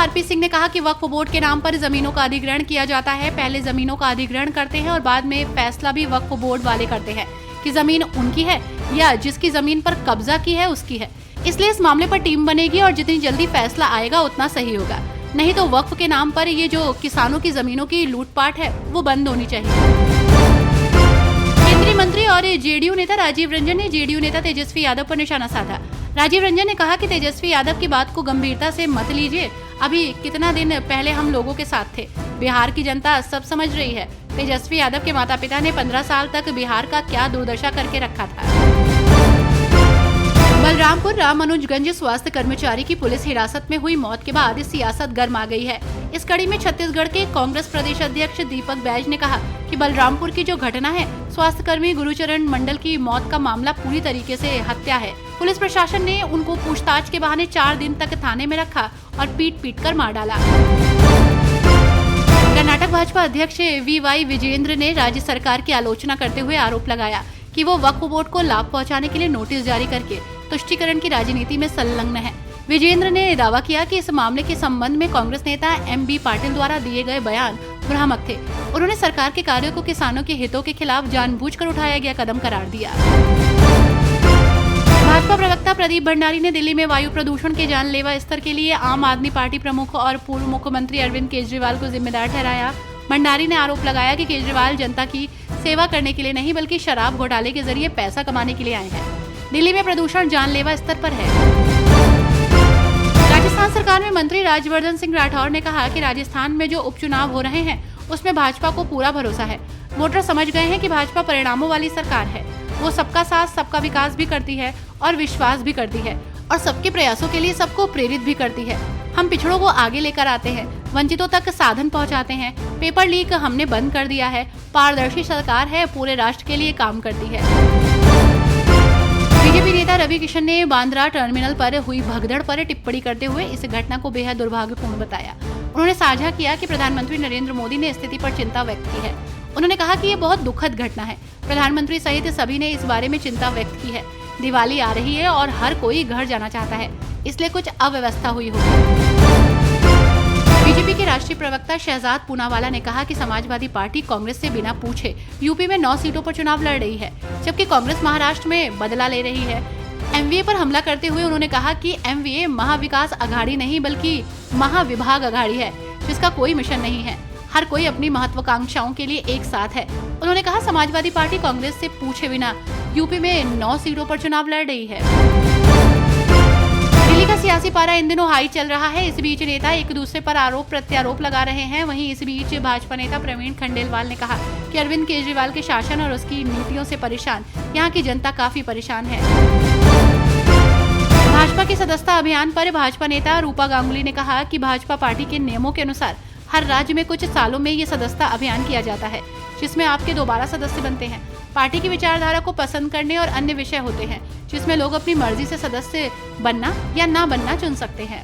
RP Singh ने कहा कि वक्फ बोर्ड के नाम पर जमीनों का अधिग्रहण किया जाता है। पहले जमीनों का अधिग्रहण करते हैं और बाद में फैसला भी वक्फ बोर्ड वाले करते हैं कि जमीन उनकी है या जिसकी जमीन पर कब्जा की है उसकी है। इसलिए इस मामले पर टीम बनेगी और जितनी जल्दी फैसला आएगा उतना सही होगा, नहीं तो वक्फ के नाम पर ये जो किसानों की जमीनों की लूटपाट है वो बंद होनी चाहिए। केंद्रीय मंत्री और जेडीयू नेता राजीव रंजन ने जेडीयू नेता तेजस्वी यादव पर निशाना साधा। राजीव रंजन ने कहा कि तेजस्वी यादव की बात को गंभीरता से मत लीजिए। अभी कितना दिन पहले हम लोगों के साथ थे। बिहार की जनता सब समझ रही है। तेजस्वी यादव के माता पिता ने 15 साल तक बिहार का क्या दुर्दशा करके रखा था। बलरामपुर रामानुजगंज स्वास्थ्य कर्मचारी की पुलिस हिरासत में हुई मौत के बाद सियासत गर्मा गई है। इस कड़ी में छत्तीसगढ़ के कांग्रेस प्रदेश अध्यक्ष दीपक बैज ने कहा कि बलरामपुर की जो घटना है, स्वास्थ्य कर्मी गुरुचरण मंडल की मौत का मामला पूरी तरीके से हत्या है। पुलिस प्रशासन ने उनको पूछताछ के बहाने 4 दिन तक थाने में रखा और पीट कर मार डाला। कर्नाटक भाजपा अध्यक्ष वी.वाई. विजेंद्र ने राज्य सरकार की आलोचना करते हुए आरोप लगाया कि वो वक्फ बोर्ड को लाभ पहुंचाने के लिए नोटिस जारी करके तुष्टीकरण की राजनीति में संलग्न है। विजेंद्र ने दावा किया कि इस मामले के संबंध में कांग्रेस नेता एम.बी. पाटिल द्वारा दिए गए बयान भ्रामक थे। उन्होंने सरकार के कार्यों को किसानों के हितों के खिलाफ जानबूझकर उठाया गया कदम करार दिया। भाजपा प्रवक्ता प्रदीप भंडारी ने दिल्ली में वायु प्रदूषण के जानलेवा स्तर के लिए आम आदमी पार्टी प्रमुख और पूर्व मुख्यमंत्री अरविंद केजरीवाल को जिम्मेदार ठहराया। भंडारी ने आरोप लगाया कि केजरीवाल जनता की सेवा करने के लिए नहीं बल्कि शराब घोटाले के जरिए पैसा कमाने के लिए आए हैं। दिल्ली में प्रदूषण जानलेवा स्तर पर है। राजस्थान सरकार में मंत्री राज्यवर्धन सिंह राठौर ने कहा कि राजस्थान में जो उपचुनाव हो रहे हैं उसमें भाजपा को पूरा भरोसा है। वोटर समझ गए हैं कि भाजपा परिणामों वाली सरकार है। वो सबका साथ सबका विकास भी करती है और विश्वास भी करती है और सबके प्रयासों के लिए सबको प्रेरित भी करती है। हम पिछड़ों को आगे लेकर आते हैं, वंचितों तक साधन पहुंचाते हैं। पेपर लीक हमने बंद कर दिया है। पारदर्शी सरकार है, पूरे राष्ट्र के लिए काम करती है। बीजेपी नेता रवि किशन ने बांद्रा टर्मिनल पर हुई भगदड़ पर टिप्पणी करते हुए इस घटना को बेहद दुर्भाग्यपूर्ण बताया। उन्होंने साझा किया कि प्रधानमंत्री नरेंद्र मोदी ने स्थिति पर चिंता व्यक्त की है। उन्होंने कहा कि ये बहुत दुखद घटना है। प्रधानमंत्री सहित सभी ने इस बारे में चिंता व्यक्त की है। दिवाली आ रही है और हर कोई घर जाना चाहता है, इसलिए कुछ अव्यवस्था हुई होगी। बीजेपी के राष्ट्रीय प्रवक्ता शहजाद पूनावाला ने कहा कि समाजवादी पार्टी कांग्रेस से बिना पूछे यूपी में 9 सीटों पर चुनाव लड़ रही है, जबकि कांग्रेस महाराष्ट्र में बदला ले रही है। एमवीए पर हमला करते हुए उन्होंने कहा कि एमवीए महाविकास अघाड़ी नहीं बल्कि महाविभाग अघाड़ी है, जिसका कोई मिशन नहीं है। हर कोई अपनी महत्वाकांक्षाओं के लिए एक साथ है। उन्होंने कहा समाजवादी पार्टी कांग्रेस से पूछे बिना यूपी में 9 सीटों पर चुनाव लड़ रही है। दिल्ली का सियासी पारा इन दिनों हाई चल रहा है। इस बीच नेता एक दूसरे पर आरोप प्रत्यारोप लगा रहे हैं। वहीं इस बीच भाजपा नेता प्रवीण खंडेलवाल ने कहा कि अरविंद केजरीवाल के शासन और उसकी नीतियों से परेशान यहाँ की जनता काफी परेशान है। भाजपा के सदस्यता अभियान पर भाजपा नेता रूपा गांगुली ने कहा कि भाजपा पार्टी के नियमों के अनुसार हर राज्य में कुछ सालों में ये सदस्यता अभियान किया जाता है, जिसमें आपके दोबारा सदस्य बनते हैं। पार्टी की विचारधारा को पसंद करने और अन्य विषय होते हैं, जिसमें लोग अपनी मर्जी से सदस्य बनना या ना बनना चुन सकते हैं।